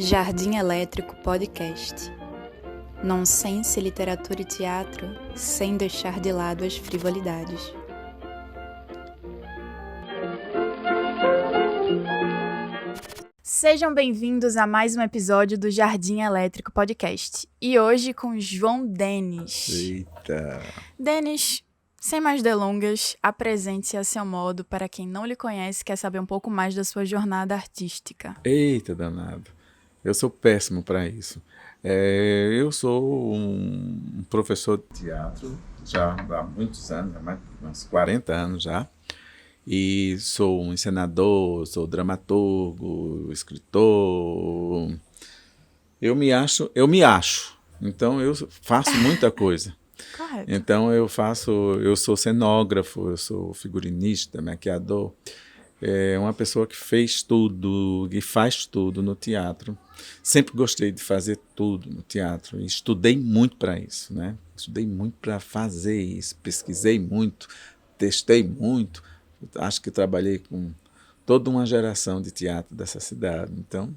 Jardim Elétrico Podcast. Nonsense, literatura e teatro, sem deixar de lado as frivolidades. Sejam bem-vindos a mais um episódio do Jardim Elétrico Podcast. E hoje com João Denis. Eita! Denis, sem mais delongas, apresente-se a seu modo para quem não lhe conhece e quer saber um pouco mais da sua jornada artística. Eita, danado! Eu sou péssimo para isso. Eu sou um professor de teatro já há muitos anos, há mais de uns 40 anos já. E sou um encenador, sou dramaturgo, escritor. Eu me acho. Então eu faço muita coisa. Correto. Então eu sou cenógrafo, eu sou figurinista, maquiador. É uma pessoa que fez tudo, que faz tudo no teatro. Sempre gostei de fazer tudo no teatro e estudei muito para isso, né? Estudei muito para fazer isso, pesquisei muito, testei muito. Acho que trabalhei com toda uma geração de teatro dessa cidade. Então,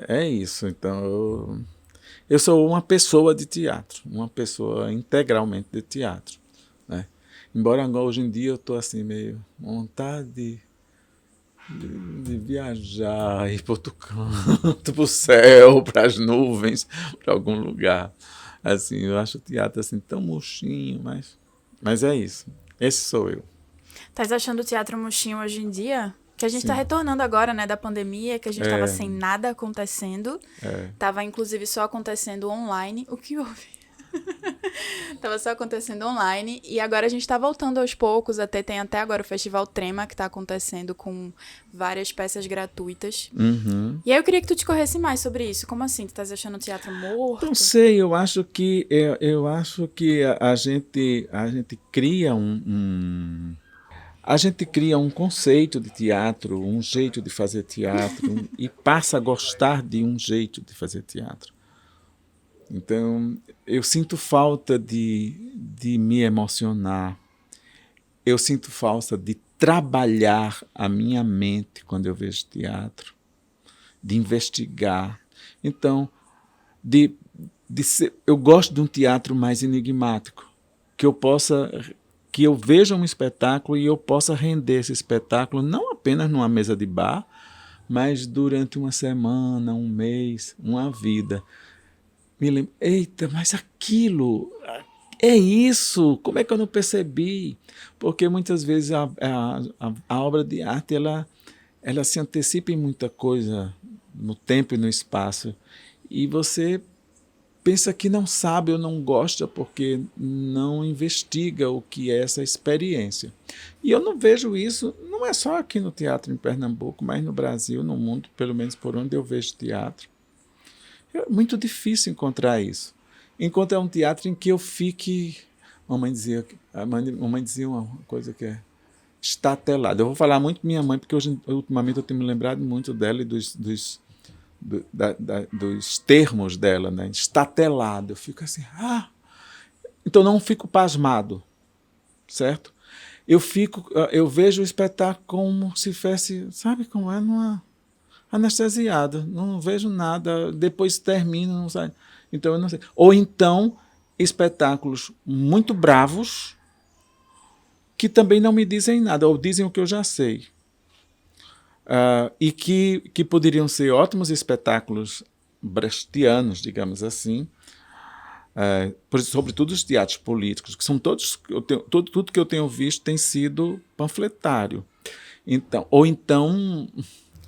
é isso. Então, eu sou uma pessoa de teatro, uma pessoa integralmente de teatro, né? Embora agora, hoje em dia, eu estou assim, meio vontade de viajar, ir para outro canto, para o céu, para as nuvens, para algum lugar. Assim, eu acho o teatro assim, tão murchinho, mas é isso. Esse sou eu. Estás achando o teatro murchinho hoje em dia? Que a gente está Sim. retornando agora, né, da pandemia, que a gente estava sem nada acontecendo. Tava, inclusive, só acontecendo online. O que houve? Tava só acontecendo online. E agora a gente tá voltando aos poucos. Tem até agora o Festival Trema, que tá acontecendo com várias peças gratuitas. Uhum. E aí eu queria que tu discorresse mais sobre isso. Como assim? Tu estás achando o teatro morto? Não sei, eu acho que a gente cria a gente cria um conceito de teatro, um jeito de fazer teatro e passa a gostar de um jeito de fazer teatro. Então, eu sinto falta de me emocionar. Eu sinto falta de trabalhar a minha mente quando eu vejo teatro, de investigar. Então, eu gosto de um teatro mais enigmático, que eu veja um espetáculo e eu possa render esse espetáculo não apenas numa mesa de bar, mas durante uma semana, um mês, uma vida. Me lembro, eita, mas aquilo é isso, como é que eu não percebi? Porque muitas vezes a obra de arte ela se antecipa em muita coisa no tempo e no espaço, e você pensa que não sabe ou não gosta porque não investiga o que é essa experiência. E eu não vejo isso, não é só aqui no teatro em Pernambuco, mas no Brasil, no mundo, pelo menos por onde eu vejo teatro. É muito difícil encontrar isso. Encontrar um teatro em que eu fique... Mamãe dizia uma coisa que é estatelada. Eu vou falar muito minha mãe, porque ultimamente eu tenho me lembrado muito dela e dos termos dela, né? Estatelado. Eu fico assim, Então não fico pasmado, certo? Eu vejo o espetáculo como se fosse, sabe como é? Anestesiado, não vejo nada, depois termina, não sai. Então eu não sei. Ou então, espetáculos muito bravos que também não me dizem nada, ou dizem o que eu já sei. E que poderiam ser ótimos espetáculos brechtianos, digamos assim, sobretudo os teatros políticos, que são todos, tudo que eu tenho visto tem sido panfletário. Então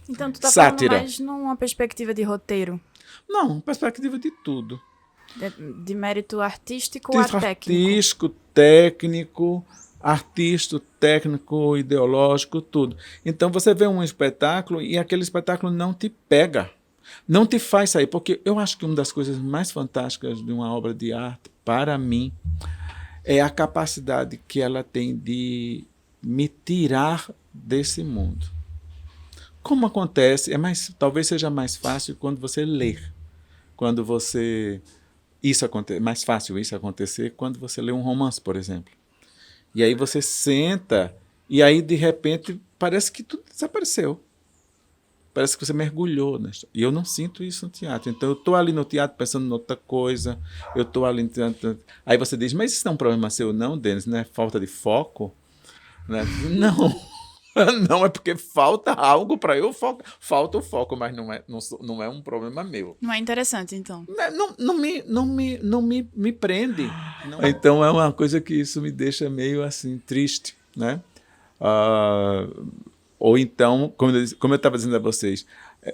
Então tu tá sátira. falando mais numa perspectiva de roteiro? Não, perspectiva de tudo. De mérito artístico a técnico? Artístico, técnico, ideológico, tudo. Então você vê um espetáculo e aquele espetáculo não te pega, não te faz sair, porque eu acho que uma das coisas mais fantásticas de uma obra de arte, para mim, é a capacidade que ela tem de me tirar desse mundo. Como acontece, talvez seja mais fácil quando você lê. Quando você... mais fácil isso acontecer quando você lê um romance, por exemplo. E aí você senta e aí, de repente, parece que tudo desapareceu. parece que você mergulhou na história. E eu não sinto isso no teatro. Então, eu estou ali no teatro pensando em outra coisa, eu estou ali... Aí você diz, mas isso não é um problema seu não, Denis? Não é falta de foco? Né? Não. Não, é porque falta algo para eu focar. Falta o foco, mas não é um problema meu. Não é interessante, então. Não me prende. Não. Então, é uma coisa que isso me deixa meio assim, triste, né? Ou então, como eu estava dizendo a vocês,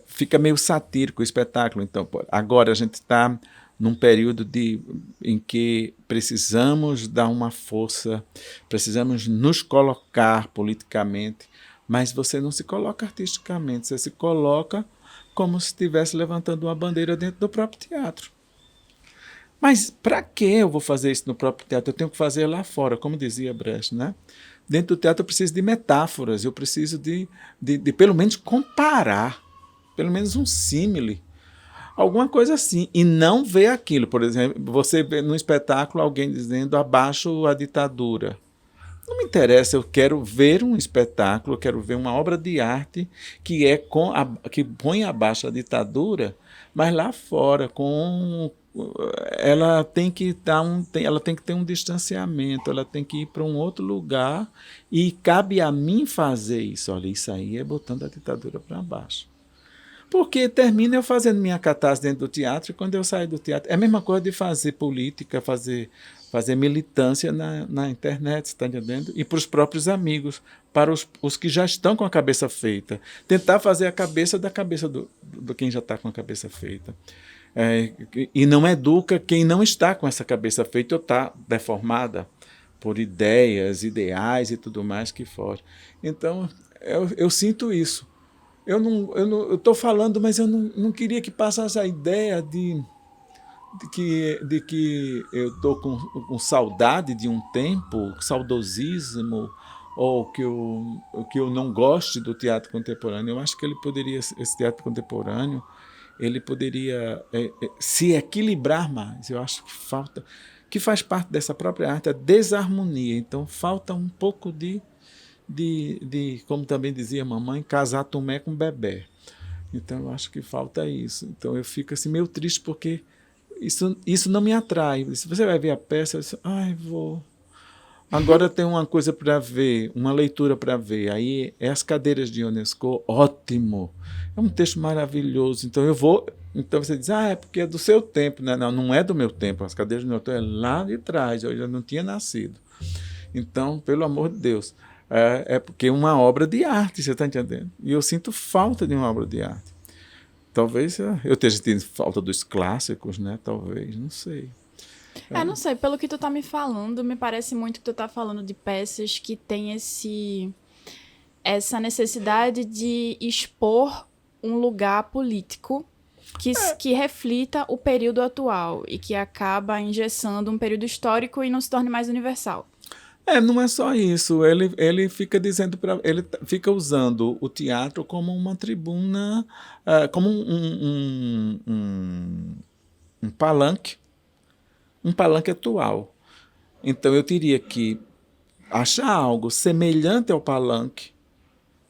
fica meio satírico o espetáculo. Então, agora a gente está num período em que precisamos dar uma força, precisamos nos colocar politicamente, mas você não se coloca artisticamente, você se coloca como se estivesse levantando uma bandeira dentro do próprio teatro. Mas para que eu vou fazer isso no próprio teatro? Eu tenho que fazer lá fora, como dizia Brecht, né? Dentro do teatro eu preciso de metáforas, eu preciso de pelo menos comparar, pelo menos um símile, alguma coisa assim, e não ver aquilo. Por exemplo, você vê no espetáculo alguém dizendo abaixo a ditadura. Não me interessa, eu quero ver um espetáculo, eu quero ver uma obra de arte que põe abaixo a ditadura, mas lá fora, ela tem que ter um distanciamento, ela tem que ir para um outro lugar e cabe a mim fazer isso. Olha, isso aí é botando a ditadura para baixo. Porque termina eu fazendo minha catarse dentro do teatro e quando eu saio do teatro... É a mesma coisa de fazer política, fazer militância na internet, você está entendendo? E para os próprios amigos, para os que já estão com a cabeça feita. Tentar fazer a cabeça da cabeça do quem já está com a cabeça feita. E não educa quem não está com essa cabeça feita ou está deformada por ideais e tudo mais que foge. Então, eu sinto isso. Eu estou falando, mas eu não queria que passasse a ideia de que eu estou com saudade de um tempo, saudosismo, ou que eu não goste do teatro contemporâneo. Eu acho que esse teatro contemporâneo, ele poderia se equilibrar mais. Eu acho que faz parte dessa própria arte a desarmonia. Então, falta um pouco de como também dizia a mamãe, casar Tomé com bebê. Então, eu acho que falta isso. Então, eu fico assim meio triste porque isso não me atrai. Se você vai ver a peça, eu digo, vou. Agora tem uma coisa para ver, uma leitura para ver. Aí é As Cadeiras de Ionesco, ótimo. É um texto maravilhoso. Então, eu vou... Então, você diz, é porque é do seu tempo. Né? Não é do meu tempo. As Cadeiras de Ionesco é lá de trás. Eu já não tinha nascido. Então, pelo amor de Deus... É porque é uma obra de arte, você está entendendo? E eu sinto falta de uma obra de arte. Talvez eu esteja tendo falta dos clássicos, né? Talvez, não sei. Não sei, pelo que tu tá me falando, me parece muito que tu tá falando de peças que tem essa necessidade de expor um lugar político que reflita o período atual e que acaba engessando um período histórico e não se torne mais universal. Não é só isso. Ele fica dizendo ele fica usando o teatro como uma tribuna, como um palanque atual. Então eu teria que achar algo semelhante ao palanque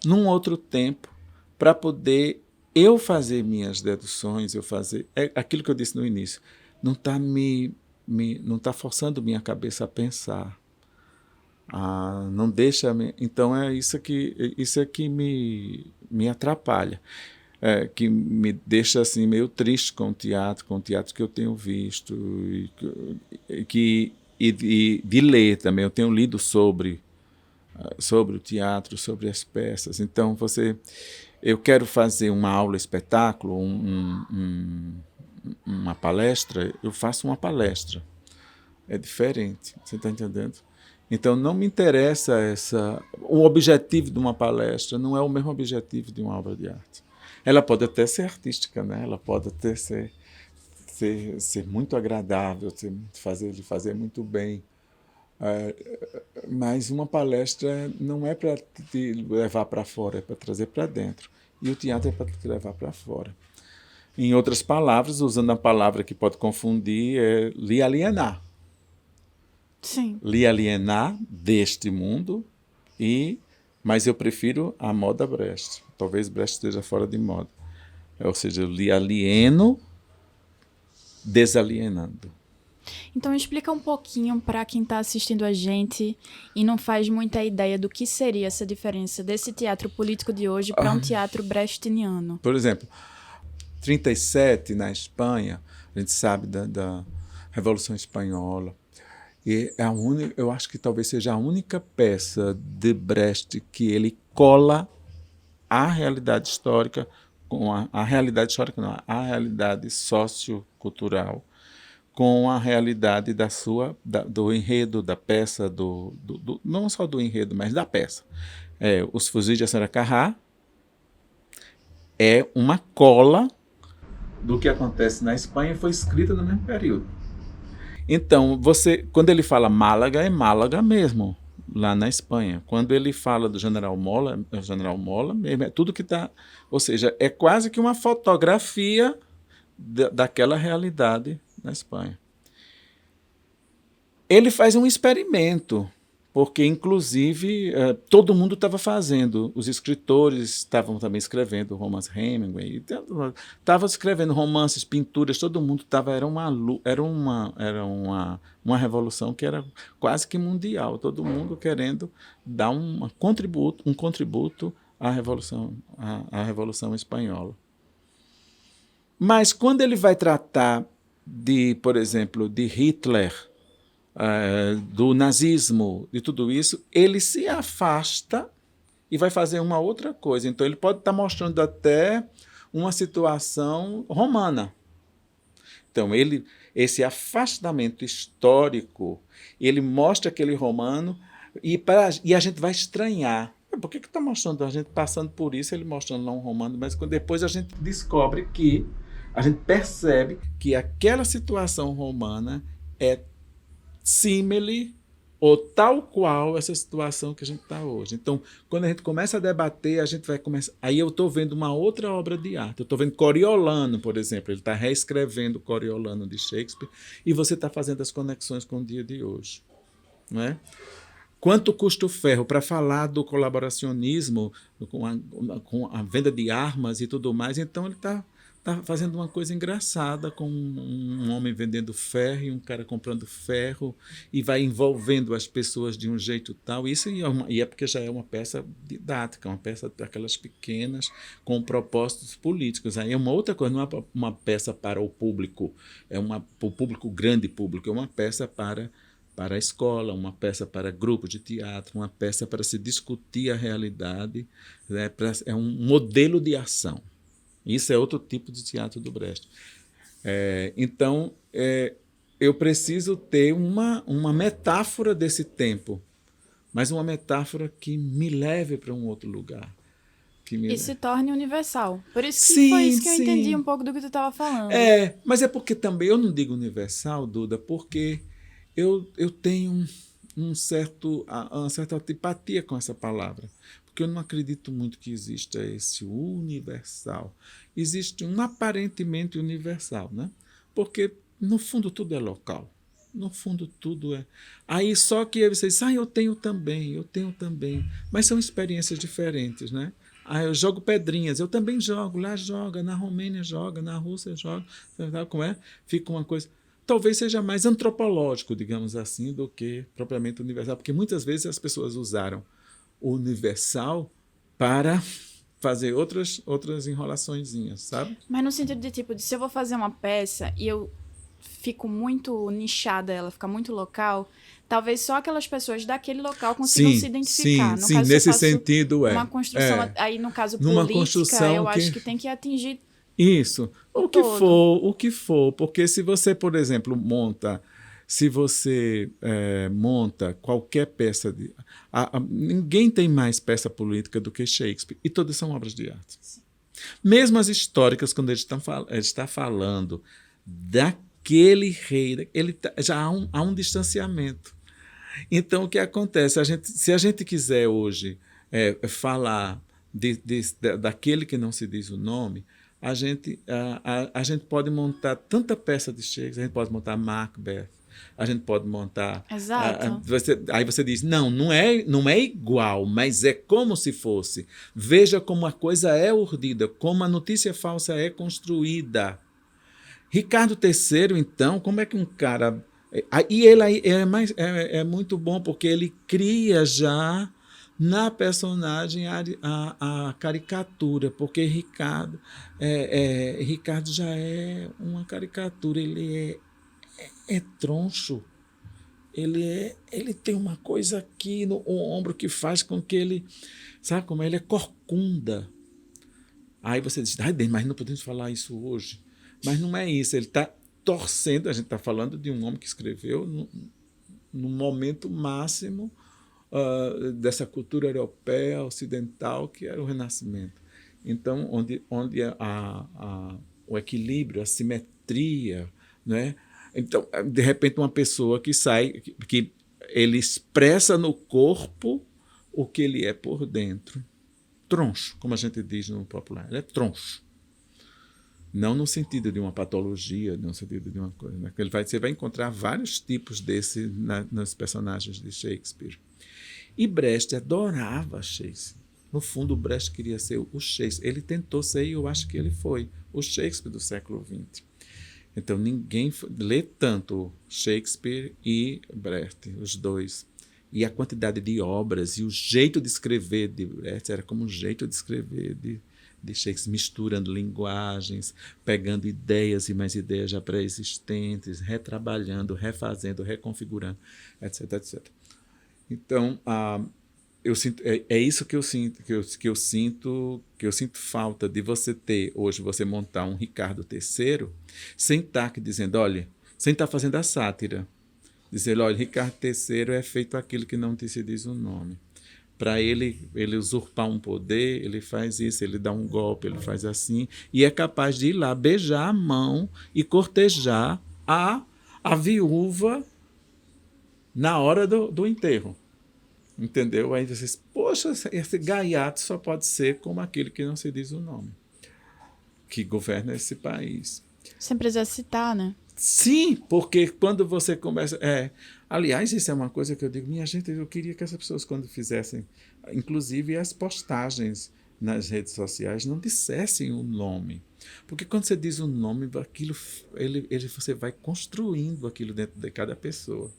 num outro tempo para poder eu fazer minhas deduções, aquilo que eu disse no início, não está forçando minha cabeça a pensar. Não deixa. Então isso é que me atrapalha, que me deixa assim meio triste com o teatro que eu tenho visto e de ler também. Eu tenho lido sobre o teatro, sobre as peças. Então eu quero fazer uma aula espetáculo, uma palestra. Eu faço uma palestra. É diferente. Você está entendendo? Então, não me interessa o objetivo de uma palestra, não é o mesmo objetivo de uma obra de arte. Ela pode até ser artística, né? Ela pode até ser muito agradável, fazer muito bem. Mas uma palestra não é para te levar para fora, é para trazer para dentro. E o teatro é para te levar para fora. Em outras palavras, usando a palavra que pode confundir, é lhe alienar. Sim. Lhe alienar deste mundo e Mas eu prefiro a moda Brecht. Talvez Brecht esteja fora de moda. Ou seja, eu lhe alieno desalienando. Então explica um pouquinho para quem está assistindo a gente e não faz muita ideia do que seria essa diferença desse teatro político de hoje para um teatro brechtiano. Por exemplo, 37 na Espanha, a gente sabe da Revolução Espanhola. E é eu acho que talvez seja a única peça de Brecht que ele cola a realidade histórica com a realidade histórica, não, a realidade sociocultural com a realidade do enredo da peça, não só do enredo, mas da peça. Os Fuzis de Açaracarrá é uma cola do que acontece na Espanha e foi escrita no mesmo período. Então, quando ele fala Málaga, é Málaga mesmo, lá na Espanha. Quando ele fala do General Mola, é o General Mola mesmo, é tudo que está... Ou seja, é quase que uma fotografia daquela realidade na Espanha. Ele faz um experimento, porque, inclusive, todo mundo estava fazendo. Os escritores estavam também escrevendo romance Hemingway, estavam escrevendo romances, pinturas, todo mundo estava... Era uma revolução que era quase que mundial, todo mundo querendo dar um contributo à Revolução Espanhola. Mas, quando ele vai tratar, por exemplo, de Hitler, do nazismo, de tudo isso, ele se afasta e vai fazer uma outra coisa. Então, ele pode estar mostrando até uma situação romana. Então, esse afastamento histórico, ele mostra aquele romano e a gente vai estranhar. Por que está mostrando a gente passando por isso, ele mostrando lá um romano, mas depois a gente descobre a gente percebe que aquela situação romana é símile ou tal qual essa situação que a gente está hoje. Então, quando a gente começa a debater, a gente vai começar... Aí eu estou vendo uma outra obra de arte. Eu estou vendo Coriolano, por exemplo. Ele está reescrevendo Coriolano de Shakespeare e você está fazendo as conexões com o dia de hoje. Não é? Quanto custa o ferro? Para falar do colaboracionismo, com a venda de armas e tudo mais, então ele está fazendo uma coisa engraçada com um homem vendendo ferro e um cara comprando ferro e vai envolvendo as pessoas de um jeito tal. Isso é porque já é uma peça didática, uma peça daquelas pequenas com propósitos políticos. Aí é uma outra coisa, não é uma peça para o público, o público, grande público, é uma peça para a escola, uma peça para grupo de teatro, uma peça para se discutir a realidade, né? É um modelo de ação. Isso é outro tipo de teatro do Brecht. Então, eu preciso ter uma metáfora desse tempo, mas uma metáfora que me leve para um outro lugar. Se torne universal. Por isso que foi isso que eu entendi um pouco do que tu estava falando. Mas é porque também eu não digo universal, Duda, porque eu tenho uma certa antipatia com essa palavra. Porque eu não acredito muito que exista esse universal. Existe um aparentemente universal, né? Porque, no fundo, tudo é local. No fundo, tudo é... Aí só que você diz, eu tenho também. Mas são experiências diferentes, né? Eu jogo pedrinhas, eu também jogo. Lá joga, na Romênia joga, na Rússia joga. Sabe como é? Fica uma coisa... Talvez seja mais antropológico, digamos assim, do que propriamente universal. Porque muitas vezes as pessoas usaram universal para fazer outras enrolaçõezinhas, sabe? Mas no sentido de se eu vou fazer uma peça e eu fico muito nichada, ela fica muito local, talvez só aquelas pessoas daquele local consigam se identificar. Sim, nesse sentido uma construção, aí no caso política, eu acho que tem que atingir isso, o que for, porque se você, por exemplo, monta qualquer peça ninguém tem mais peça política do que Shakespeare, e todas são obras de arte. Sim. Mesmo as históricas, quando ele está falando daquele rei, já há um distanciamento. Então, o que acontece? Se a gente quiser hoje falar daquele que não se diz o nome, a gente pode montar tanta peça de Shakespeare, a gente pode montar Macbeth, a gente pode montar. Exato. Aí você diz, não é igual, mas é como se fosse. Veja como a coisa é urdida, como a notícia falsa é construída. Ricardo III, então, como é que um cara... E ele é muito bom, porque ele cria já na personagem a caricatura, porque Ricardo já é uma caricatura, ele é troncho, ele tem uma coisa aqui no ombro que faz com que ele, sabe como ele é corcunda. Aí você diz, mas não podemos falar isso hoje. Mas não é isso, ele está torcendo, a gente está falando de um homem que escreveu no momento máximo dessa cultura europeia, ocidental, que era o Renascimento. Então, onde o equilíbrio, a simetria, né? Então, de repente, uma pessoa que sai, que ele expressa no corpo o que ele é por dentro. Troncho, como a gente diz no popular, ele é troncho. Não no sentido de uma patologia, no sentido de uma coisa. Né? Você vai encontrar vários tipos desse nos personagens de Shakespeare. E Brecht adorava Shakespeare. No fundo, Brecht queria ser o Shakespeare. Ele tentou ser e eu acho que ele foi o Shakespeare do século XX. Então, ninguém lê tanto Shakespeare e Brecht, os dois. E a quantidade de obras e o jeito de escrever de Brecht era como um jeito de escrever de Shakespeare, misturando linguagens, pegando ideias e mais ideias já pré-existentes, retrabalhando, refazendo, reconfigurando, etc, etc. Então, eu sinto, é isso que eu sinto, que eu sinto falta de você ter, hoje, você montar um Ricardo III, sem estar dizendo, olha, sem estar fazendo a sátira, dizer, olha, Ricardo III é feito aquilo que não te se diz o nome. Para ele usurpar um poder, ele faz isso, ele dá um golpe, ele faz assim, e é capaz de ir lá beijar a mão e cortejar a viúva na hora do enterro. Entendeu? Aí você diz, poxa, esse gaiato só pode ser como aquele que não se diz o nome, que governa esse país. Sem precisar citar, né? Sim, porque quando você começa... aliás, isso é uma coisa que eu digo, minha gente, eu queria que essas pessoas, quando fizessem, inclusive as postagens nas redes sociais, não dissessem o nome. Porque quando você diz o nome, aquilo, você vai construindo aquilo dentro de cada pessoa.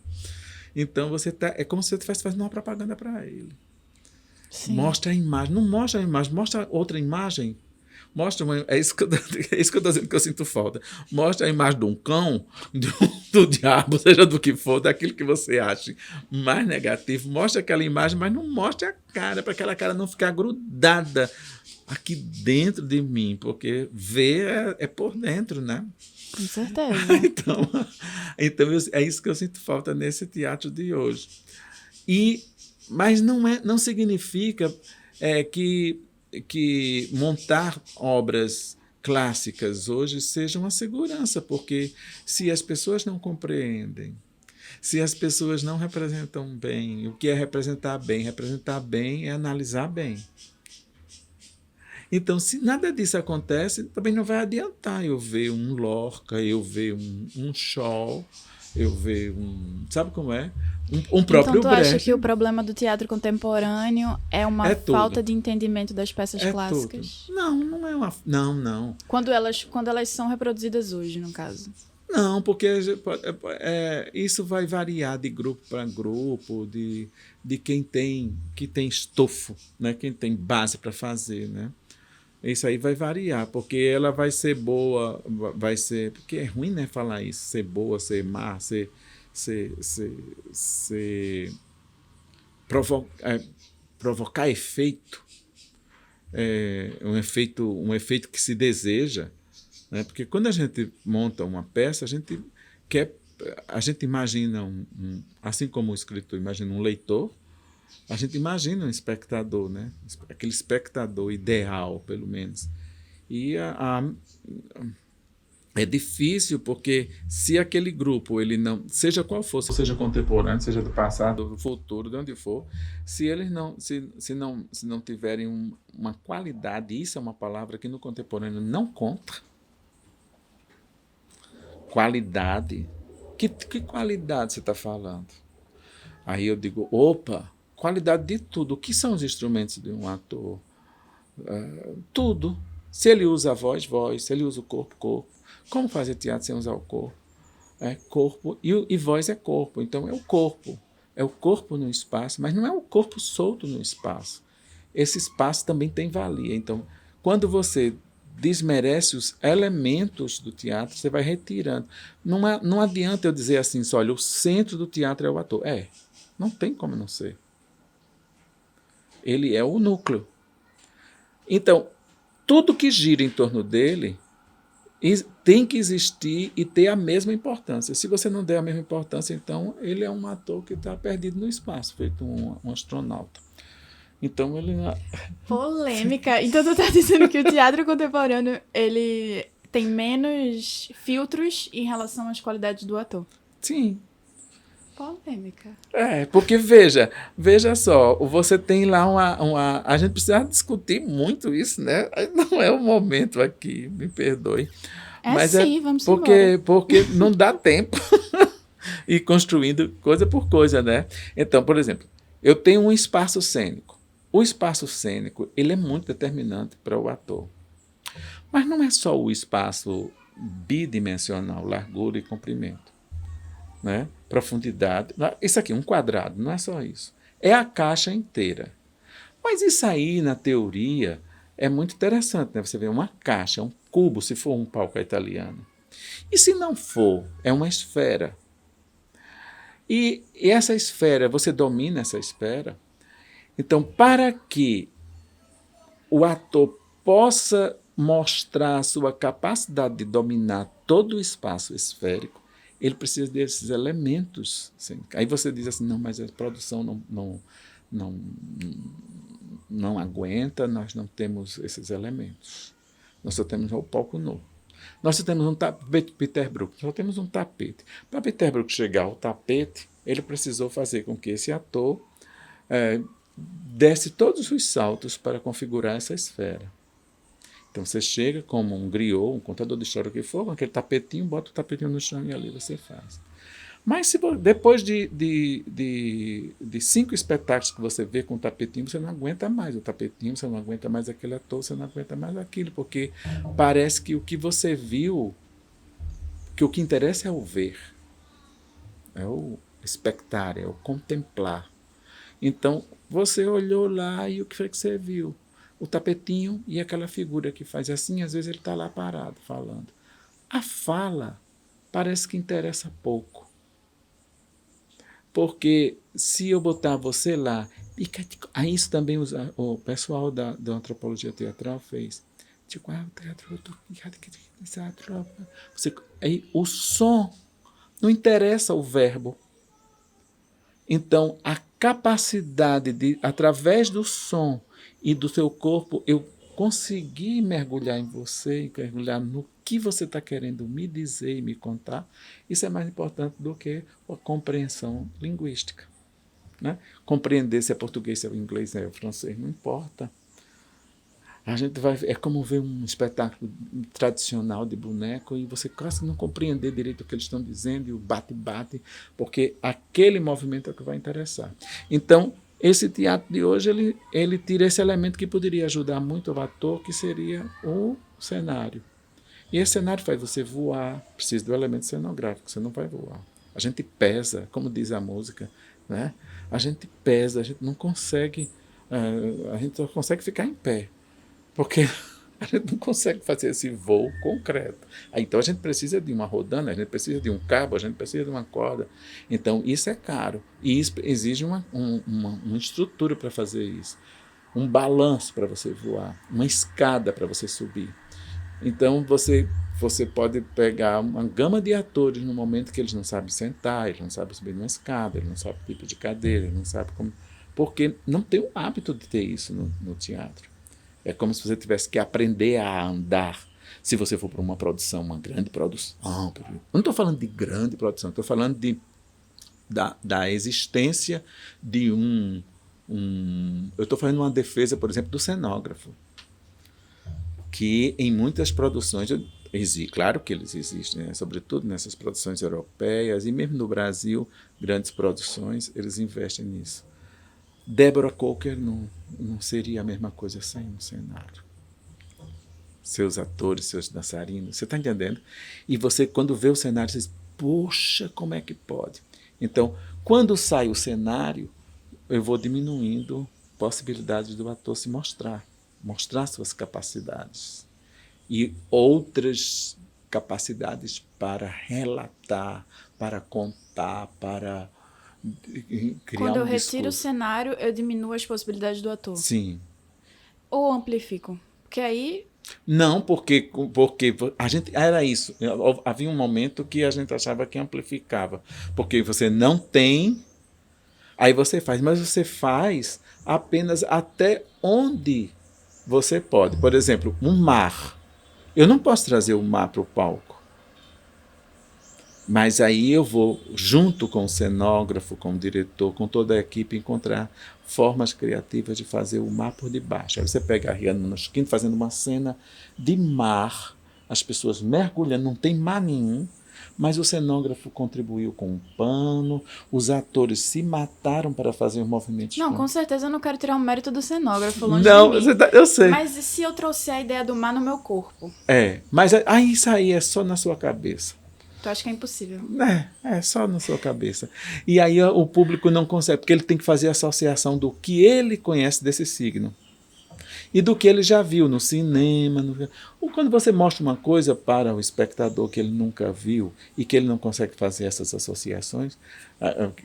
Então, é como se você estivesse fazendo uma propaganda para ele. Sim. Mostra a imagem. Não mostra a imagem, mostra outra imagem. É isso que eu estou dizendo que eu sinto falta. Mostra a imagem de um cão, do diabo, seja do que for, daquilo que você acha mais negativo. Mostra aquela imagem, mas não mostra a cara, para aquela cara não ficar grudada aqui dentro de mim, porque ver é por dentro, né? Com certeza. então é isso que eu sinto falta nesse teatro de hoje. Mas não significa que montar obras clássicas hoje seja uma segurança, porque se as pessoas não compreendem, se as pessoas não representam bem, o que é representar bem é analisar bem. Então, se nada disso acontece, também não vai adiantar eu ver um Lorca, eu ver um Shaw, eu ver sabe como é? Um próprio Brecht. Então, tu acha que o problema do teatro contemporâneo é uma falta de entendimento das peças clássicas? Tudo. Não é uma... Não. Quando elas são reproduzidas hoje, no caso? Não, porque isso vai variar de grupo para grupo, de quem tem estofo, né? Quem tem base para fazer, né? Isso aí vai variar, porque ela vai ser boa, vai ser... Porque é ruim, né, falar isso, ser boa, ser má, provocar efeito, um efeito que se deseja, né? Porque quando a gente monta uma peça, a gente imagina assim como o escritor imagina um leitor, a gente imagina um espectador, né? Aquele espectador ideal, pelo menos. E é difícil, porque se aquele grupo, ele não, seja qual for, seja contemporâneo, seja do passado, do futuro, de onde for, se eles se não tiverem uma qualidade, isso é uma palavra que no contemporâneo não conta. Qualidade. Que qualidade você está falando? Aí eu digo, opa, qualidade de tudo. O que são os instrumentos de um ator? Tudo. Se ele usa a voz, voz. Se ele usa o corpo, corpo. Como fazer teatro sem usar o corpo? Corpo. E voz é corpo. Então é o corpo. É o corpo no espaço, mas não é o corpo solto no espaço. Esse espaço também tem valia. Então, quando você desmerece os elementos do teatro, você vai retirando. Não adianta eu dizer assim, só, olha, o centro do teatro é o ator. Não tem como não ser. Ele é o núcleo. Então, tudo que gira em torno dele tem que existir e ter a mesma importância. Se você não der a mesma importância, então ele é um ator que está perdido no espaço, feito um astronauta. Então ele... Polêmica. Então tu está dizendo que o teatro contemporâneo ele tem menos filtros em relação às qualidades do ator? Sim. Polêmica. Porque veja só, você tem lá a gente precisa discutir muito isso, né? Não é o momento aqui, me perdoe. Mas sim, vamos porque não dá tempo ir construindo coisa por coisa, né? Então, por exemplo, eu tenho um espaço cênico. O espaço cênico, ele é muito determinante para o ator. Mas não é só o espaço bidimensional, largura e comprimento, né? Profundidade. Isso aqui, um quadrado, não é só isso. É a caixa inteira. Mas isso aí, na teoria, é muito interessante, né? Você vê uma caixa, um cubo, se for um palco italiano. E se não for, é uma esfera. E essa esfera, você domina essa esfera. Então, para que o ator possa mostrar a sua capacidade de dominar todo o espaço esférico, ele precisa desses elementos. Assim. Aí você diz assim, não, mas a produção não aguenta, nós não temos esses elementos. Nós só temos o palco nu. Nós só temos um tapete, Peter Brook, só temos um tapete. Para Peter Brook chegar ao tapete, ele precisou fazer com que esse ator desse todos os saltos para configurar essa esfera. Então você chega como um griot, um contador de história que for, com aquele tapetinho, bota o tapetinho no chão e ali você faz. Mas se depois de 5 espetáculos que você vê com o tapetinho, você não aguenta mais o tapetinho, você não aguenta mais aquele ator, você não aguenta mais aquilo, porque parece que o que você viu, que o que interessa é o ver, é o expectar, é o contemplar. Então você olhou lá e o que foi que você viu? O tapetinho e aquela figura que faz assim, às vezes ele está lá parado falando. A fala parece que interessa pouco. Porque se eu botar você lá, aí isso também o pessoal da antropologia teatral fez. Tipo, aí o som não interessa o verbo. Então, a capacidade de, através do som e do seu corpo, eu conseguir mergulhar em você, mergulhar no que você está querendo me dizer e me contar, isso é mais importante do que a compreensão linguística. Né? Compreender se é português, se é inglês, se é francês, não importa. A gente é como ver um espetáculo tradicional de boneco e você quase não compreender direito o que eles estão dizendo e o bate-bate, porque aquele movimento é o que vai interessar. Então, esse teatro de hoje, ele tira esse elemento que poderia ajudar muito o ator, que seria o cenário. E esse cenário faz você voar, precisa do elemento cenográfico, você não vai voar. A gente pesa, como diz a música, né? A gente pesa, a gente não consegue, a gente só consegue ficar em pé, porque a gente não consegue fazer esse voo concreto. Então a gente precisa de uma rodana, a gente precisa de um cabo, a gente precisa de uma corda. Então isso é caro e isso exige uma estrutura para fazer isso, um balanço para você voar, uma escada para você subir. Então você pode pegar uma gama de atores no momento que eles não sabem sentar, eles não sabem subir numa escada, eles não sabem o tipo de cadeira, eles não sabem como... Porque não tem o hábito de ter isso no teatro. É como se você tivesse que aprender a andar. Se você for para uma produção, uma grande produção. Eu não estou falando de grande produção, estou falando da existência de eu estou fazendo uma defesa, por exemplo, do cenógrafo. Que em muitas produções, Claro que eles existem, né? Sobretudo nessas produções europeias e mesmo no Brasil, grandes produções, eles investem nisso. Deborah Coker não seria a mesma coisa sem um cenário. Seus atores, seus dançarinos, você está entendendo? E você, quando vê o cenário, você diz, poxa, como é que pode? Então, quando sai o cenário, eu vou diminuindo possibilidades do ator se mostrar suas capacidades. E outras capacidades para relatar, para contar, para criar Quando eu retiro discurso. o cenário, eu diminuo as possibilidades do ator. Sim. Ou amplifico. Porque aí... Não, porque a gente era isso. Havia um momento que a gente achava que amplificava. Porque você não tem, aí você faz. Mas você faz apenas até onde você pode. Por exemplo, um mar. Eu não posso trazer o mar para o palco. Mas aí eu vou, junto com o cenógrafo, com o diretor, com toda a equipe, encontrar formas criativas de fazer o mar por debaixo. Aí você pega a Rihanna Nashkin fazendo uma cena de mar, as pessoas mergulhando, não tem mar nenhum, mas o cenógrafo contribuiu com um pano, os atores se mataram para fazer os movimentos. Não, com certeza eu não quero tirar o mérito do cenógrafo, longe não, de mim. Eu sei. Mas e se eu trouxer a ideia do mar no meu corpo? Mas isso aí é só na sua cabeça. Tu acha que é impossível? É só na sua cabeça. E aí o público não consegue, porque ele tem que fazer a associação do que ele conhece desse signo e do que ele já viu no cinema. Ou quando você mostra uma coisa para o espectador que ele nunca viu e que ele não consegue fazer essas associações,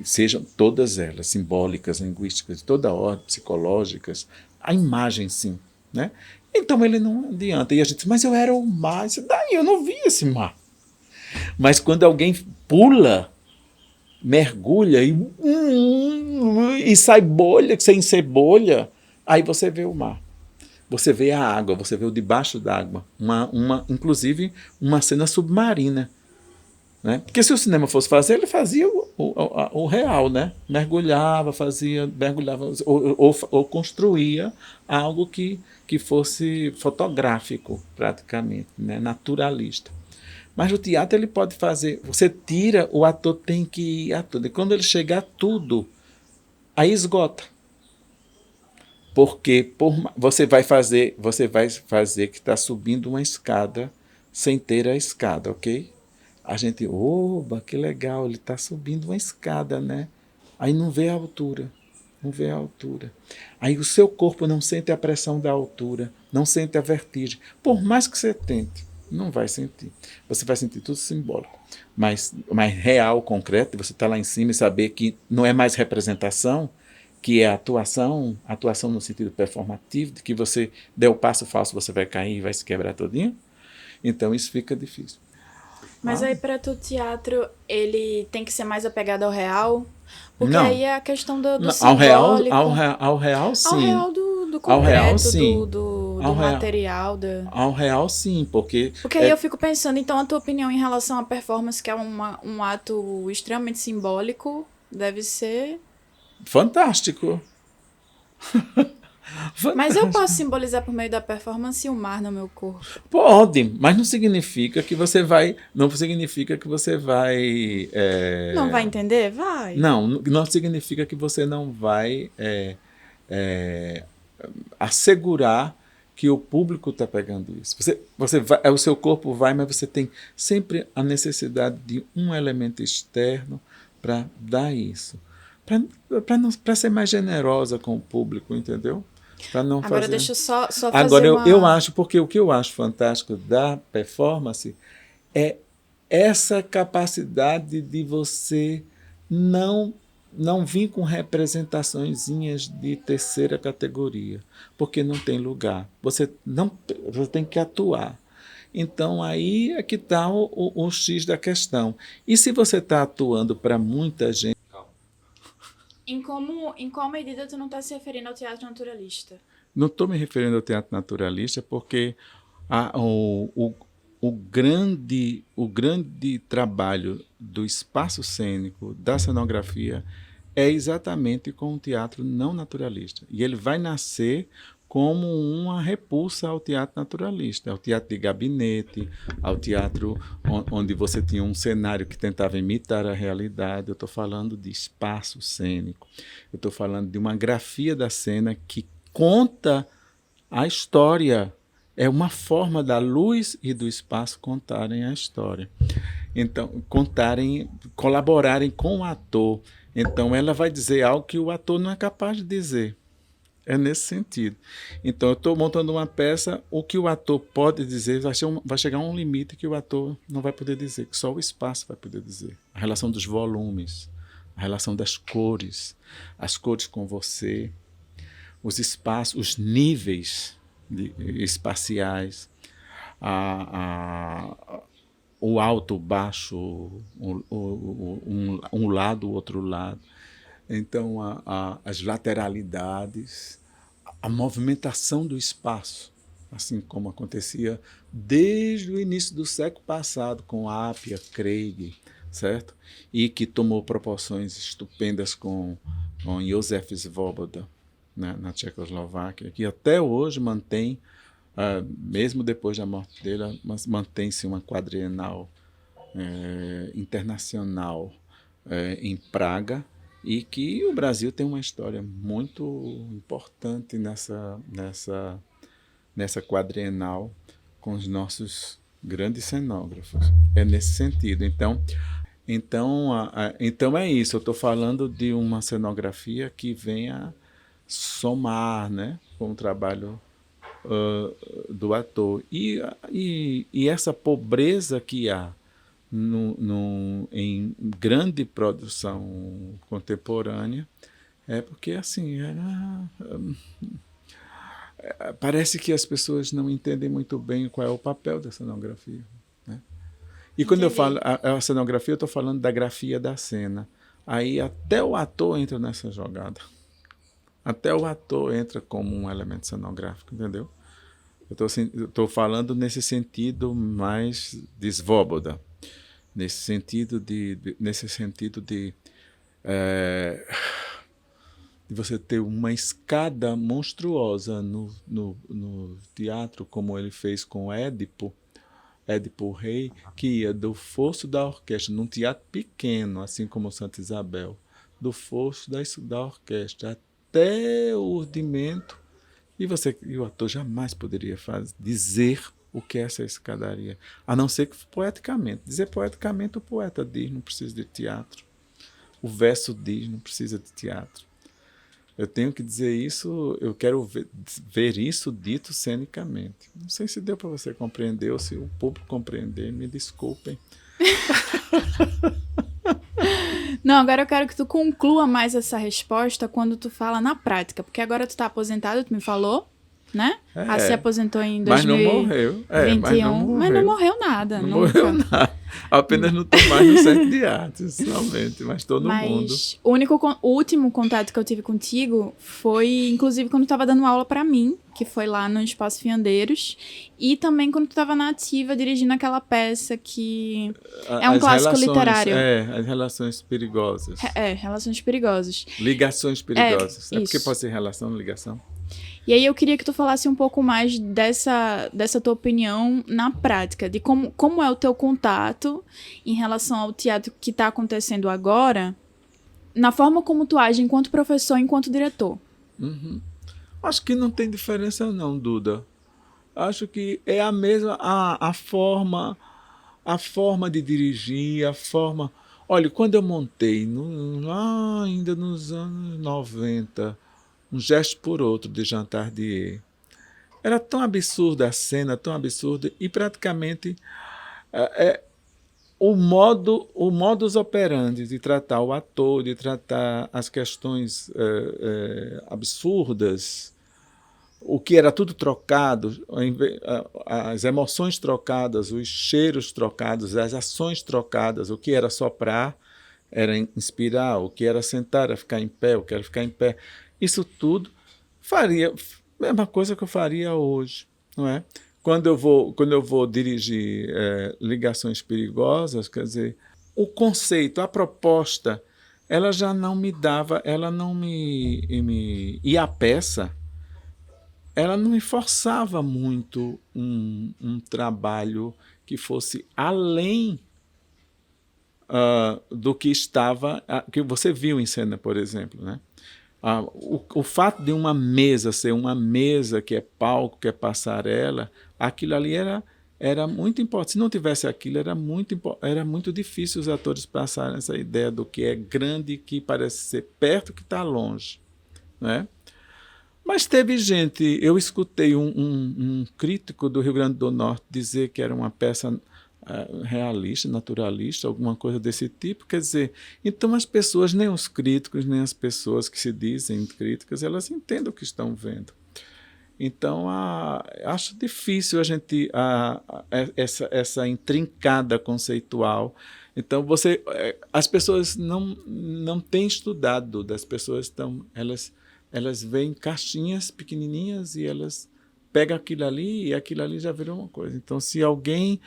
sejam todas elas simbólicas, linguísticas, de toda ordem, psicológicas, a imagem sim, né? Então ele não adianta. E a gente diz, mas eu era o mar, daí eu não vi esse mar. Mas quando alguém pula, mergulha e sai bolha, sem ser bolha, aí você vê o mar. Você vê a água, você vê o debaixo d'água. Inclusive, uma cena submarina. Né? Porque se o cinema fosse fazer, ele fazia o real, né? Mergulhava ou construía algo que fosse fotográfico, praticamente, né? Naturalista. Mas o teatro ele pode fazer, você tira, o ator tem que ir a tudo. E quando ele chegar a tudo, aí esgota. Porque você vai fazer que está subindo uma escada sem ter a escada, ok? A gente, oba, que legal, ele está subindo uma escada, né? Aí não vê a altura. Aí o seu corpo não sente a pressão da altura, não sente a vertigem. Por mais que você tente. Não vai sentir. Você vai sentir tudo simbólico. Mas real, concreto, você está lá em cima e saber que não é mais representação, que é atuação no sentido performativo, de que você der o passo falso, você vai cair e vai se quebrar todinho. Então isso fica difícil. Mas aí para tu, teatro, ele tem que ser mais apegado ao real? Porque não. aí é a questão do não, simbólico. Ao real, sim. Ao real do concreto, ao real, sim. do ao material. Ao real, sim, porque aí eu fico pensando, então a tua opinião em relação à performance, que é um ato extremamente simbólico, deve ser... fantástico. Mas eu posso simbolizar por meio da performance o mar no meu corpo? Pode, mas não significa que você vai... Não vai entender? Vai. Não significa que você não vai assegurar que o público está pegando isso. Você vai, o seu corpo vai, mas você tem sempre a necessidade de um elemento externo para dar isso. Para ser mais generosa com o público, entendeu? Agora deixa eu só fazer Agora, eu acho, porque o que eu acho fantástico da performance é essa capacidade de você não vir com representaçõezinhas de terceira categoria, porque não tem lugar. Você tem que atuar. Então, aí é que está o X da questão. E se você está atuando para muita gente... Em qual medida tu não está se referindo ao teatro naturalista? Não estou me referindo ao teatro naturalista porque o grande trabalho do espaço cênico, da cenografia, é exatamente com o teatro não naturalista. E ele vai nascer como uma repulsa ao teatro naturalista, ao teatro de gabinete, ao teatro onde você tinha um cenário que tentava imitar a realidade. Eu estou falando de espaço cênico, eu estou falando de uma grafia da cena que conta a história. É uma forma da luz e do espaço contarem a história. Então, colaborarem com o ator. Então, ela vai dizer algo que o ator não é capaz de dizer. É nesse sentido. Então, eu estou montando uma peça, o que o ator pode dizer vai chegar a um limite que o ator não vai poder dizer, que só o espaço vai poder dizer. A relação dos volumes, a relação das cores, as cores com você, os espaços, os níveis espaciais, o alto, o baixo, um lado, o outro lado. Então, as lateralidades, a movimentação do espaço, assim como acontecia desde o início do século passado com Apia, Craig, certo? E que tomou proporções estupendas com Józef Svoboda, né, na Tchecoslováquia, que até hoje mantém, mesmo depois da morte dele, mantém-se uma quadrienal internacional em Praga, e que o Brasil tem uma história muito importante nessa quadrienal com os nossos grandes cenógrafos. É nesse sentido. Então é isso. Eu estou falando de uma cenografia que venha somar, né, com o trabalho do ator. E essa pobreza que há em grande produção contemporânea é porque, assim, parece que as pessoas não entendem muito bem qual é o papel da cenografia, né? E quando eu falo a cenografia, eu estou falando da grafia da cena. Aí até o ator entra nessa jogada. Até o ator entra como um elemento cenográfico, entendeu? Eu estou falando nesse sentido mais de Svoboda, nesse sentido de você ter uma escada monstruosa no teatro, como ele fez com Édipo o Rei, que ia do fosso da orquestra, num teatro pequeno, assim como Santa Isabel, do fosso da orquestra até o urdimento, e o ator jamais poderia dizer o que é essa escadaria, a não ser que poeticamente. Dizer poeticamente, o poeta diz, não precisa de teatro. O verso diz, não precisa de teatro. Eu tenho que dizer isso, eu quero ver isso dito cenicamente. Não sei se deu para você compreender, ou se o público compreender, me desculpem. Não, agora eu quero que tu conclua mais essa resposta quando tu fala na prática, porque agora tu tá aposentado, tu me falou, né? Se aposentou em 2021. Mas não morreu. Mas não morreu nada. Não morreu nada. Apenas não estou mais no Centro de Artes, somente, mas estou no mundo. O último contato que eu tive contigo foi, inclusive, quando tu estava dando aula para mim, que foi lá no Espaço Fiandeiros, e também quando tu estava na Ativa dirigindo aquela peça que é um clássico literário. As relações perigosas. Relações perigosas. Ligações perigosas. Porque pode ser relação, ligação? E aí eu queria que tu falasse um pouco mais dessa tua opinião na prática, de como é o teu contato em relação ao teatro que está acontecendo agora, na forma como tu age enquanto professor, enquanto diretor. Uhum. Acho que não tem diferença não, Duda. Acho que é a mesma a forma de dirigir, a forma... Olha, quando eu montei, ainda nos anos 90... Um Gesto por Outro, de Jean Tardieu. Era tão absurda a cena, tão absurda, e praticamente o modus operandi de tratar o ator, de tratar as questões absurdas, o que era tudo trocado, as emoções trocadas, os cheiros trocados, as ações trocadas, o que era soprar era inspirar, o que era sentar era ficar em pé, o que era ficar em pé. Isso tudo faria a mesma coisa que eu faria hoje, não é? Quando eu vou dirigir Ligações Perigosas, quer dizer, o conceito, a proposta, ela já não me dava, ela não me... E a peça, ela não me forçava muito um trabalho que fosse além do que estava, que você viu em cena, por exemplo, né? O fato de uma mesa ser uma mesa que é palco, que é passarela, aquilo ali era muito importante. Se não tivesse aquilo, era muito difícil os atores passarem essa ideia do que é grande, que parece ser perto, que está longe, né? Mas teve gente, eu escutei um crítico do Rio Grande do Norte dizer que era uma peça realista, naturalista, alguma coisa desse tipo. Quer dizer, então as pessoas, nem os críticos, nem as pessoas que se dizem críticas, elas entendem o que estão vendo. Então, acho difícil a gente essa intrincada conceitual. Então, as pessoas não têm estudado, as pessoas elas veem caixinhas pequenininhas e elas pegam aquilo ali e aquilo ali já virou uma coisa. Então, se alguém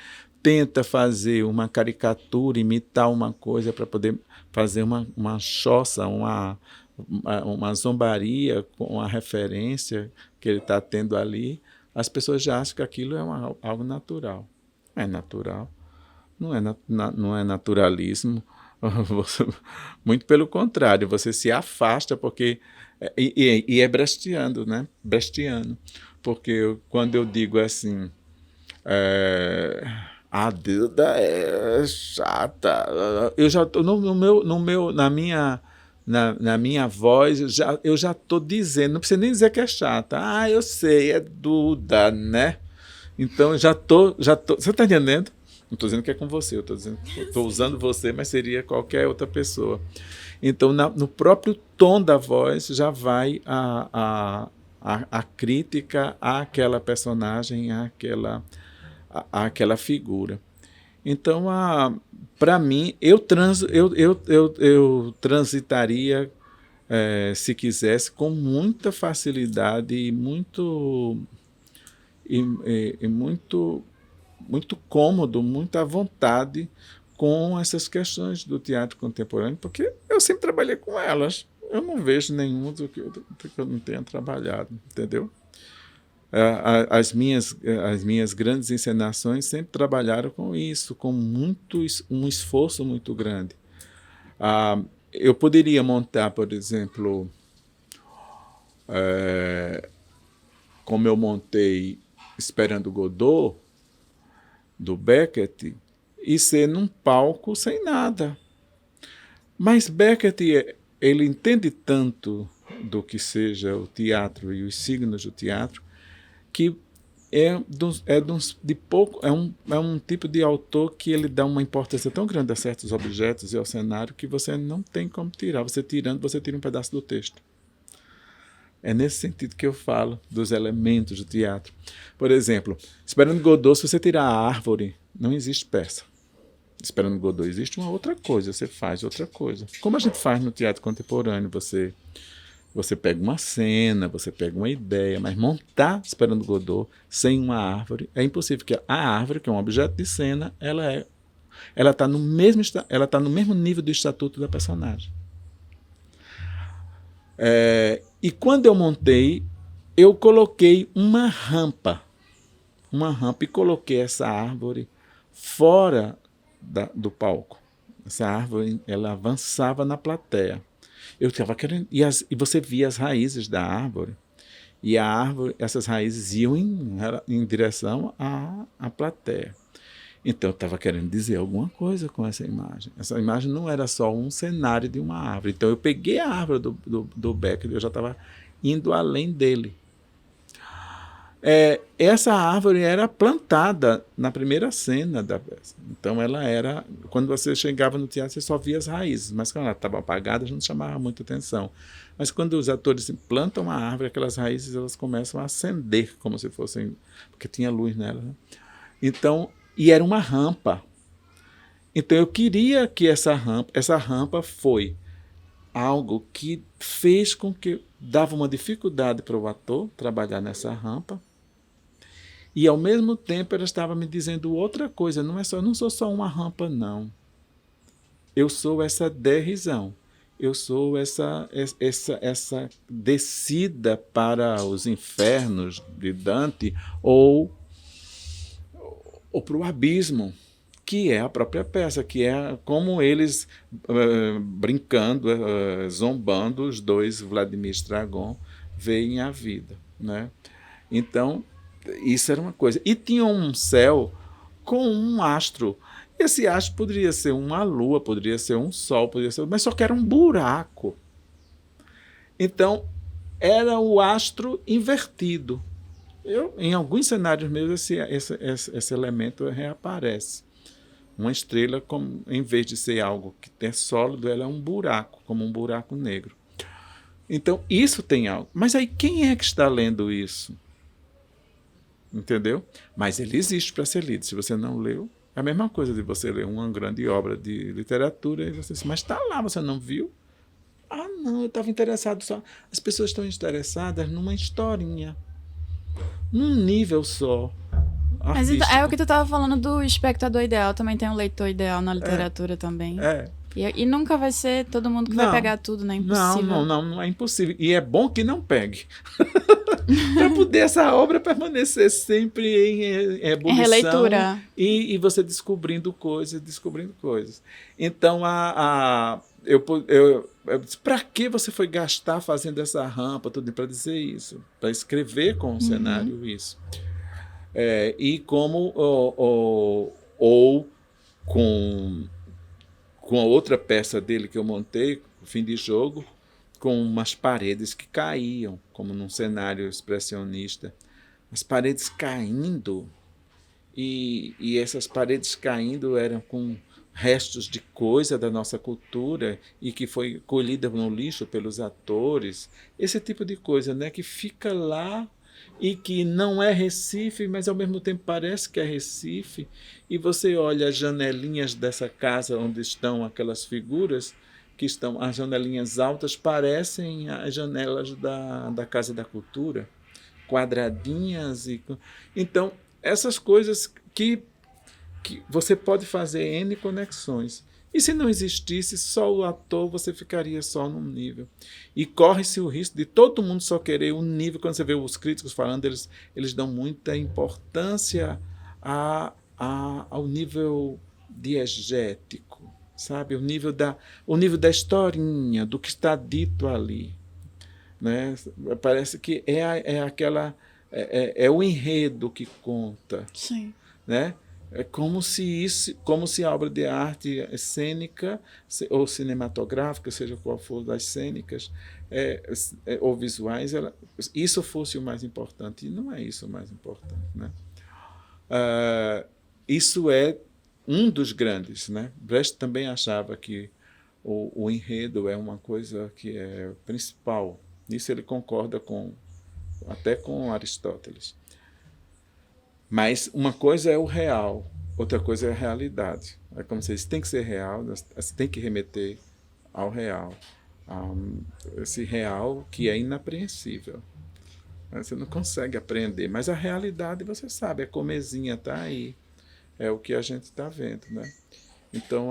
tenta fazer uma caricatura, imitar uma coisa para poder fazer uma choça, uma zombaria com uma referência que ele está tendo ali, as pessoas já acham que aquilo é algo natural. Não é natural. Não é naturalismo. Muito pelo contrário, você se afasta porque e é brechtiano, né? Brechtiano. Porque quando eu digo assim, a Dilda é chata, eu já estou na minha voz, eu já estou dizendo, não precisa nem dizer que é chata. Eu sei, é Duda, né? Então, você está entendendo? Não estou dizendo que é com você, estou usando você, mas seria qualquer outra pessoa. Então, no próprio tom da voz já vai a crítica àquela personagem, àquela figura. Então, para mim, eu transitaria, se quisesse, com muita facilidade e muito cômodo, muita vontade com essas questões do teatro contemporâneo, porque eu sempre trabalhei com elas. Eu não vejo nenhum do que eu não tenha trabalhado, entendeu? As minhas grandes encenações sempre trabalharam com isso, com um esforço muito grande. Eu poderia montar, por exemplo, como eu montei Esperando Godot, do Beckett, e ser num palco sem nada. Mas Beckett, ele entende tanto do que seja o teatro e os signos do teatro, que é um tipo de autor que ele dá uma importância tão grande a certos objetos e ao cenário que você não tem como tirar. Você tira um pedaço do texto. É nesse sentido que eu falo dos elementos do teatro. Por exemplo, Esperando Godot, se você tirar a árvore, não existe peça. Esperando Godot, existe uma outra coisa, você faz outra coisa. Como a gente faz no teatro contemporâneo, você pega uma cena, você pega uma ideia, mas montar Esperando Godot sem uma árvore é impossível, porque a árvore, que é um objeto de cena, ela está no mesmo nível do estatuto da personagem. E quando eu montei, eu coloquei uma rampa e coloquei essa árvore fora do palco. Essa árvore, ela avançava na plateia. Eu estava querendo, e você via as raízes da árvore, e essas raízes iam em direção à plateia. Então eu estava querendo dizer alguma coisa com essa imagem. Essa imagem não era só um cenário de uma árvore. Então eu peguei a árvore do Beckett, eu já estava indo além dele. Essa árvore era plantada na primeira cena da peça. Então ela era, quando você chegava no teatro, você só via as raízes, mas quando ela estava apagada, não chamava muita atenção. Mas quando os atores plantam a árvore, aquelas raízes elas começam a acender, como se fossem, porque tinha luz nela, né? Então, e era uma rampa. Então eu queria que essa rampa foi algo que fez com que dava uma dificuldade para o ator trabalhar nessa rampa, e ao mesmo tempo ela estava me dizendo outra coisa. Eu não sou só uma rampa, não. Eu sou essa derrisão. eu sou essa descida para os infernos de Dante ou para o abismo, que é a própria peça, que é como eles, brincando, zombando, os dois, Vladimir Stragon, veem a vida, né? Então, isso era uma coisa. E tinha um céu com um astro. Esse astro poderia ser uma lua, poderia ser um sol, poderia ser, mas só que era um buraco. Então, era o astro invertido. Em alguns cenários meus, esse elemento reaparece. Uma estrela, em vez de ser algo que é sólido, ela é um buraco, como um buraco negro. Então, isso tem algo. Mas aí, quem é que está lendo isso? Entendeu? Mas ele existe para ser lido. Se você não leu, é a mesma coisa de você ler uma grande obra de literatura e você diz, mas está lá, você não viu? Ah, não, eu estava interessado só. As pessoas estão interessadas numa historinha, num nível só. Mas então, é o que tu estava falando do espectador ideal, também tem um leitor ideal na literatura também. E nunca vai ser todo mundo que vai pegar tudo, né? Impossível. Não é impossível. E é bom que não pegue. Para poder essa obra permanecer sempre em ebulição. Em releitura. E você descobrindo coisas. Então, eu disse, para que você foi gastar fazendo essa rampa, tudo para dizer isso? Para escrever com o cenário isso. E como ou com a outra peça dele que eu montei, Fim de Jogo, com umas paredes que caíam, como num cenário expressionista. As paredes caindo, e essas paredes caindo eram com restos de coisa da nossa cultura e que foi colhida no lixo pelos atores. Esse tipo de coisa, né, que fica lá e que não é Recife, mas ao mesmo tempo parece que é Recife. E você olha as janelinhas dessa casa onde estão aquelas figuras, que estão, as janelinhas altas parecem as janelas da Casa da Cultura, quadradinhas. Então, essas coisas que você pode fazer N conexões. E se não existisse só o ator, você ficaria só num nível. E corre-se o risco de todo mundo só querer um nível. Quando você vê os críticos falando, eles dão muita importância ao nível diegético, sabe? O nível da historinha, do que está dito ali. Né? Parece que é o enredo que conta. Sim. Né? É como se a obra de arte cênica ou cinematográfica, seja qual for das cênicas ou visuais, isso fosse o mais importante. E não é isso o mais importante. Né? Isso é um dos grandes. Né? Brecht também achava que o enredo é uma coisa que é principal. Nisso ele concorda até com Aristóteles. Mas uma coisa é o real, outra coisa é a realidade. É como se isso tem que ser real, você tem que remeter ao real. Esse real que é inapreensível. Você não consegue apreender, mas a realidade você sabe, a comezinha está aí. É o que a gente está vendo. Né? Então,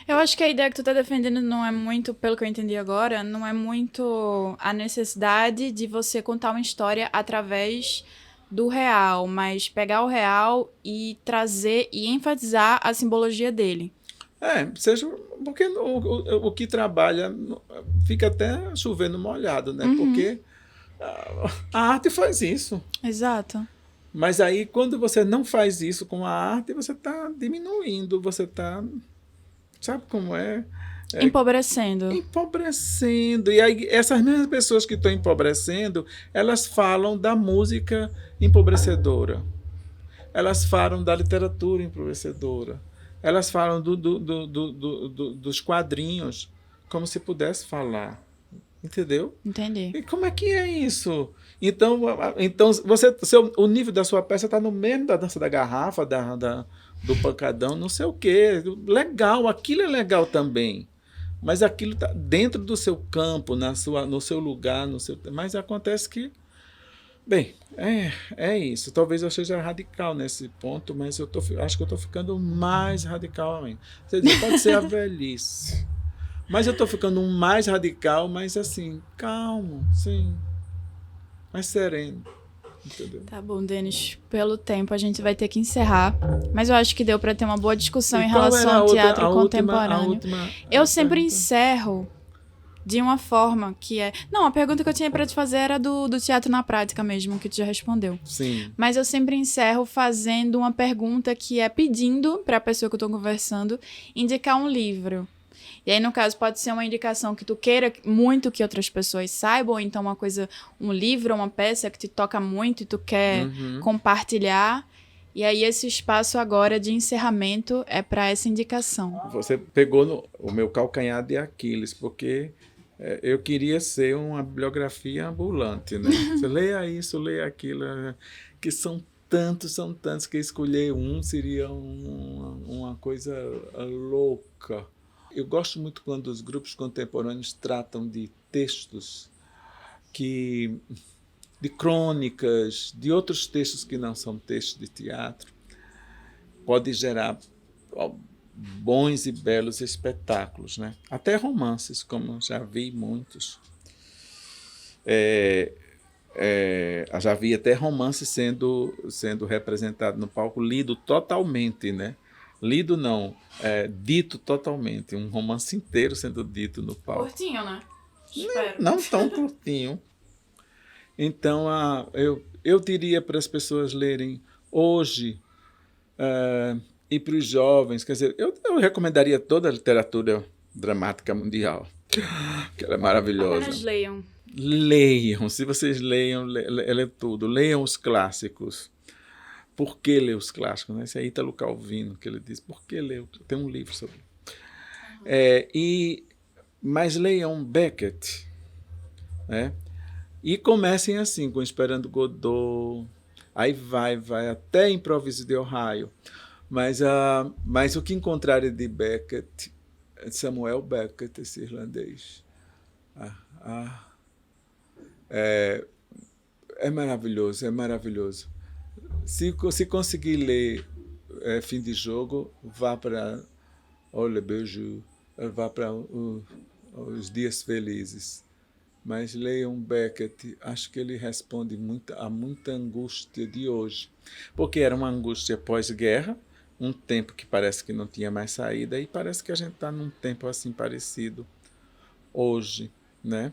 eu acho que a ideia que tu está defendendo não é muito, pelo que eu entendi agora, não é muito a necessidade de você contar uma história através do real, mas pegar o real e trazer e enfatizar a simbologia dele. Porque o que trabalha fica até chovendo molhado, né? Porque a arte faz isso. Exato. Mas aí, quando você não faz isso com a arte, você está diminuindo, você está... Sabe como é? Empobrecendo. E aí, essas mesmas pessoas que estão empobrecendo, elas falam da música empobrecedora. Elas falam da literatura empobrecedora. Elas falam dos quadrinhos, como se pudesse falar. Entendeu? Entendi. E como é que é isso? Então o nível da sua peça está no mesmo da dança da garrafa, do pancadão, não sei o quê. Legal, aquilo é legal também. Mas aquilo está dentro do seu campo, no seu lugar, mas acontece que... Bem, é isso. Talvez eu seja radical nesse ponto, mas acho que eu estou ficando mais radical ainda. Você diz, pode ser a velhice. Mas eu tô ficando um mais radical, mas assim, calmo, sim, mais sereno. Entendeu? Tá bom, Denis. Pelo tempo, a gente vai ter que encerrar. Mas eu acho que deu para ter uma boa discussão em relação ao teatro contemporâneo. Eu sempre encerro de uma forma que é... Não, a pergunta que eu tinha para te fazer era do teatro na prática mesmo, que tu já respondeu. Sim. Mas eu sempre encerro fazendo uma pergunta que é pedindo para a pessoa que eu tô conversando indicar um livro. E aí, no caso, pode ser uma indicação que tu queira muito que outras pessoas saibam, ou então uma coisa, um livro, uma peça que te toca muito e tu quer compartilhar. E aí, esse espaço agora de encerramento é para essa indicação. Você pegou o meu calcanhar de Aquiles, porque eu queria ser uma bibliografia ambulante, né? Você leia isso, leia aquilo, que são tantos que escolher um seria uma coisa louca. Eu gosto muito quando os grupos contemporâneos tratam de textos, de crônicas, de outros textos que não são textos de teatro. Pode gerar bons e belos espetáculos, né? Até romances, como já vi muitos. Já vi até romances sendo representado no palco, lido totalmente, né? Lido não, dito totalmente, um romance inteiro sendo dito no palco. Curtinho, né? Não tão curtinho. Então, eu diria para as pessoas lerem hoje, e para os jovens, quer dizer, eu recomendaria toda a literatura dramática mundial, que ela é maravilhosa. Apenas leiam. Leiam, se vocês leiam, lê tudo, leiam os clássicos. Por que ler os clássicos? Né? Esse é Ítalo Calvino, que ele diz, por que ler? Tem um livro sobre isso. Mas leiam Beckett, né? E comecem assim, com Esperando Godot, aí vai até Improviso de Ohio. Mas o que encontrarem de Beckett, Samuel Beckett, esse irlandês, é maravilhoso, é maravilhoso. Se conseguir ler Fim de Jogo, vá para Le Beau Jour, vá para Os Dias Felizes. Mas leiam Beckett, acho que ele responde a muita angústia de hoje. Porque era uma angústia pós-guerra, um tempo que parece que não tinha mais saída, e parece que a gente está num tempo assim parecido hoje, né?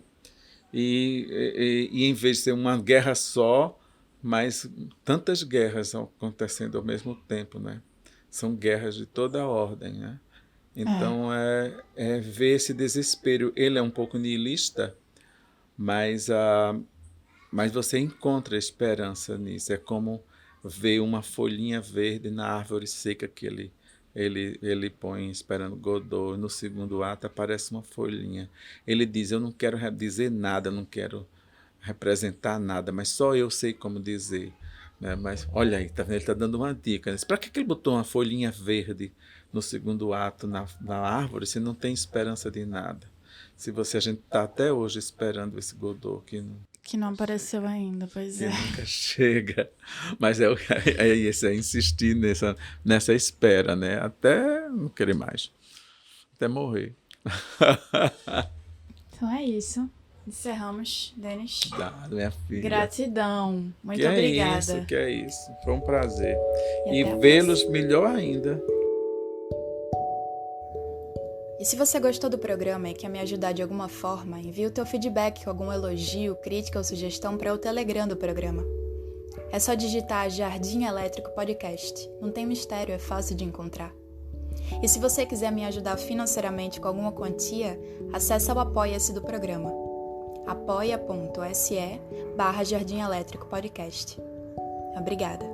E em vez de ser uma guerra só, mas tantas guerras acontecendo ao mesmo tempo, né? São guerras de toda a ordem, né? Então, ver esse desespero. Ele é um pouco niilista, mas você encontra esperança nisso. É como ver uma folhinha verde na árvore seca que ele põe Esperando Godot. No segundo ato aparece uma folhinha. Ele diz, eu não quero dizer nada, não quero representar nada, mas só eu sei como dizer. Né? Mas olha aí, ele está dando uma dica. Né? Para que ele botou uma folhinha verde no segundo ato na árvore se não tem esperança de nada? Se a gente está até hoje esperando esse Godot que não apareceu ainda, pois é. Nunca chega. Mas é insistir nessa espera, né? Até não querer mais. Até morrer. Então é isso. Encerramos, Denis. Dado, minha filha. Gratidão. Muito obrigada. Que é isso. Foi um prazer. E vê-los melhor ainda. E se você gostou do programa e quer me ajudar de alguma forma, envie o teu feedback, algum elogio, crítica ou sugestão para o Telegram do programa. É só digitar Jardim Elétrico Podcast. Não tem mistério, é fácil de encontrar. E se você quiser me ajudar financeiramente com alguma quantia, acesse o Apoia-se do programa. apoia.se/Jardim Elétrico Podcast. Obrigada.